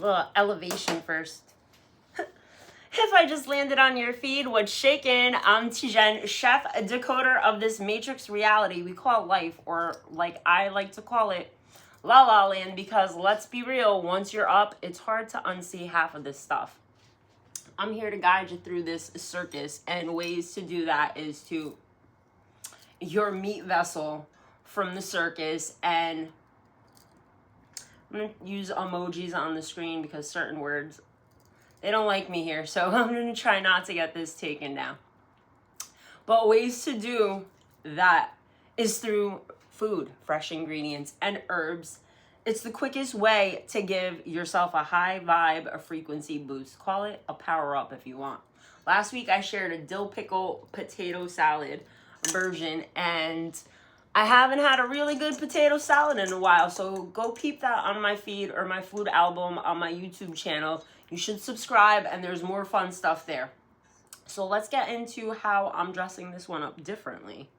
little elevation first. If I just landed on your feed, what's shaking? I'm Tijen, chef, decoder of this matrix reality we call life, or like I like to call it, LaLa Land, because let's be real, once you're up, it's hard to unsee half of this stuff. I'm here to guide you through this circus, and ways to do that is to your meat vessel from the circus, and I'm going to use emojis on the screen because certain words, they don't like me here, so I'm going to try not to get this taken down. But ways to do that is through food, fresh ingredients, and herbs. It's the quickest way to give yourself a high vibe, a frequency boost. Call it a power up if you want. Last week I shared a dill pickle potato salad version, and I haven't had a really good potato salad in a while, so go peep that on my feed or my food album on my YouTube channel. You should subscribe, and there's more fun stuff there. So let's get into how I'm dressing this one up differently.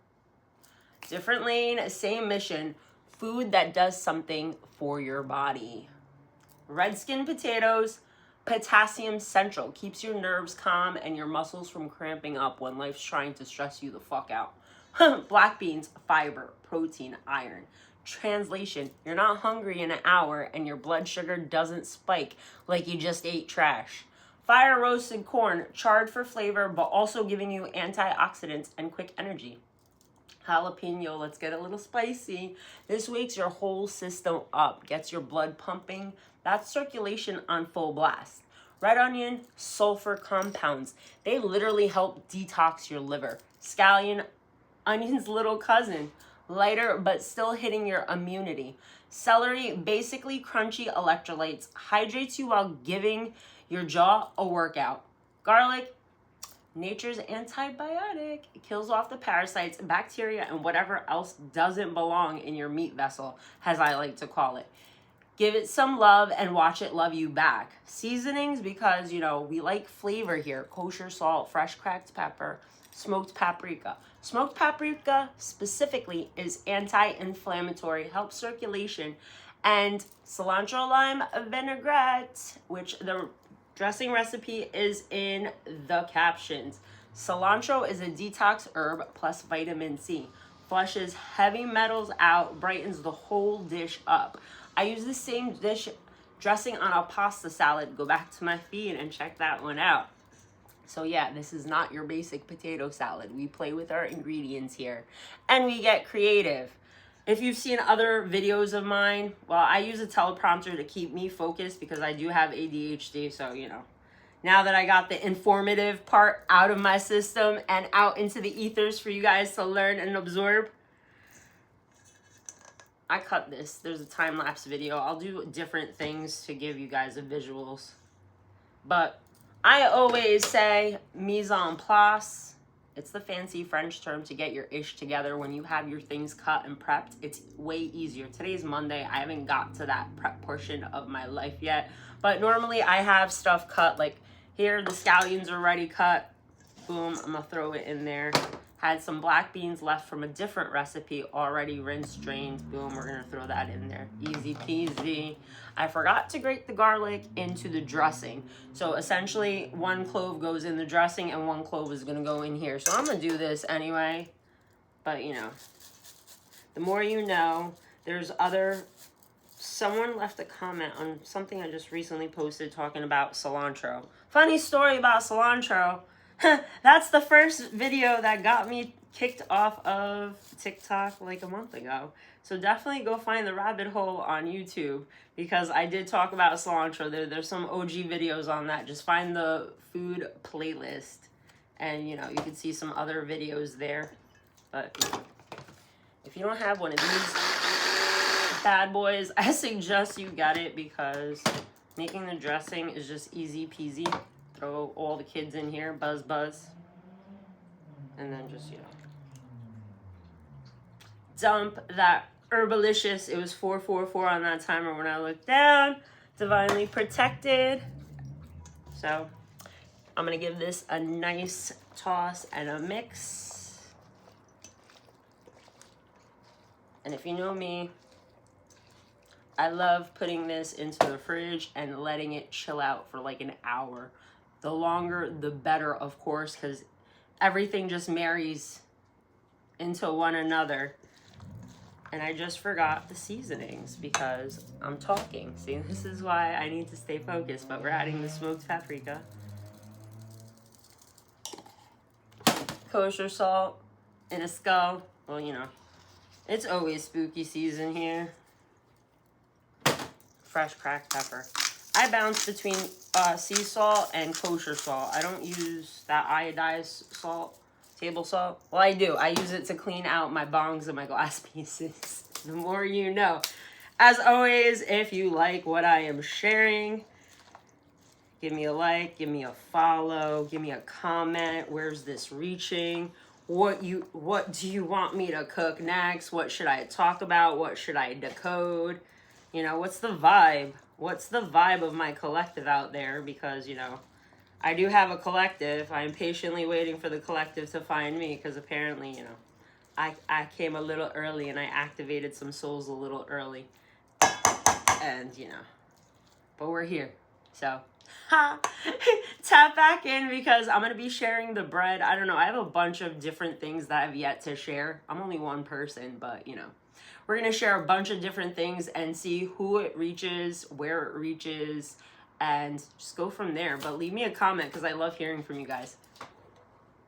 Different lane, same mission. Food that does something for your body. Red skin potatoes, potassium central. Keeps your nerves calm and your muscles from cramping up when life's trying to stress you the fuck out. Black beans, fiber, protein, iron. Translation, you're not hungry in an hour and your blood sugar doesn't spike like you just ate trash. Fire roasted corn, charred for flavor, but also giving you antioxidants and quick energy. Jalapeño, let's get a little spicy. This wakes your whole system up, gets your blood pumping. That's circulation on full blast. Red onion, sulfur compounds. They literally help detox your liver. Scallion, onion's little cousin. Lighter, but still hitting your immunity. Celery, basically crunchy electrolytes, hydrates you while giving your jaw a workout. Garlic, nature's antibiotic. It kills off the parasites, bacteria, and whatever else doesn't belong in your meat vessel, as I like to call it. Give it some love and watch it love you back. Seasonings, because, you know, we like flavor here. Kosher salt, fresh cracked pepper, smoked paprika. Smoked paprika specifically is anti-inflammatory, helps circulation, and cilantro lime vinaigrette, which the dressing recipe is in the captions. Cilantro is a detox herb plus vitamin C. Flushes heavy metals out, brightens the whole dish up. I use the same dish dressing on a pasta salad. Go back to my feed and check that one out. So yeah, this is not your basic potato salad. We play with our ingredients here and we get creative. If you've seen other videos of mine, well, I use a teleprompter to keep me focused because I do have ADHD. So, you know, now that I got the informative part out of my system and out into the ethers for you guys to learn and absorb, I cut this. There's a time-lapse video. I'll do different things to give you guys the visuals. But I always say mise en place. It's the fancy French term to get your ish together when you have your things cut and prepped. It's way easier. Today's Monday. I haven't got to that prep portion of my life yet. But normally I have stuff cut. Like here, the scallions are already cut. Boom, I'm going to throw it in there. Had some black beans left from a different recipe, already rinsed, drained. Boom, we're gonna throw that in there. Easy peasy. I forgot to grate the garlic into the dressing. So essentially, one clove goes in the dressing and one clove is gonna go in here. So I'm gonna do this anyway. But you know, the more you know. There's someone left a comment on something I just recently posted talking about cilantro. Funny story about cilantro. That's the first video that got me kicked off of TikTok like a month ago. So definitely go find the rabbit hole on YouTube because I did talk about cilantro. There's some OG videos on that. Just find the food playlist and, you know, you can see some other videos there. But if you don't have one of these bad boys, I suggest you get it because making the dressing is just easy peasy. Throw all the kids in here, buzz, and then just, you know, dump that Herbalicious. It was 444 on that timer when I looked down. Divinely protected. So I'm gonna give this a nice toss and a mix. And if you know me, I love putting this into the fridge and letting it chill out for like an hour. The longer, the better, of course, because everything just marries into one another. And I just forgot the seasonings because I'm talking. See, this is why I need to stay focused. But we're adding the smoked paprika, kosher salt in a skull. Well, you know, it's always spooky season here. Fresh cracked pepper. I bounce between sea salt and kosher salt. I don't use that iodized salt, table salt. Well, I do. I use it to clean out my bongs and my glass pieces. The more you know. As always, if you like what I am sharing, give me a like, give me a follow, give me a comment. Where's this reaching? What do you want me to cook next? What should I talk about? What should I decode? You know, what's the vibe? What's the vibe of my collective out there? Because, you know, I do have a collective. I'm patiently waiting for the collective to find me because apparently, you know, I came a little early and I activated some souls a little early. And, you know, but we're here. So, tap back in because I'm going to be sharing the bread. I don't know. I have a bunch of different things that I've yet to share. I'm only one person, but, you know. We're going to share a bunch of different things and see who it reaches, where it reaches, and just go from there. But leave me a comment because I love hearing from you guys.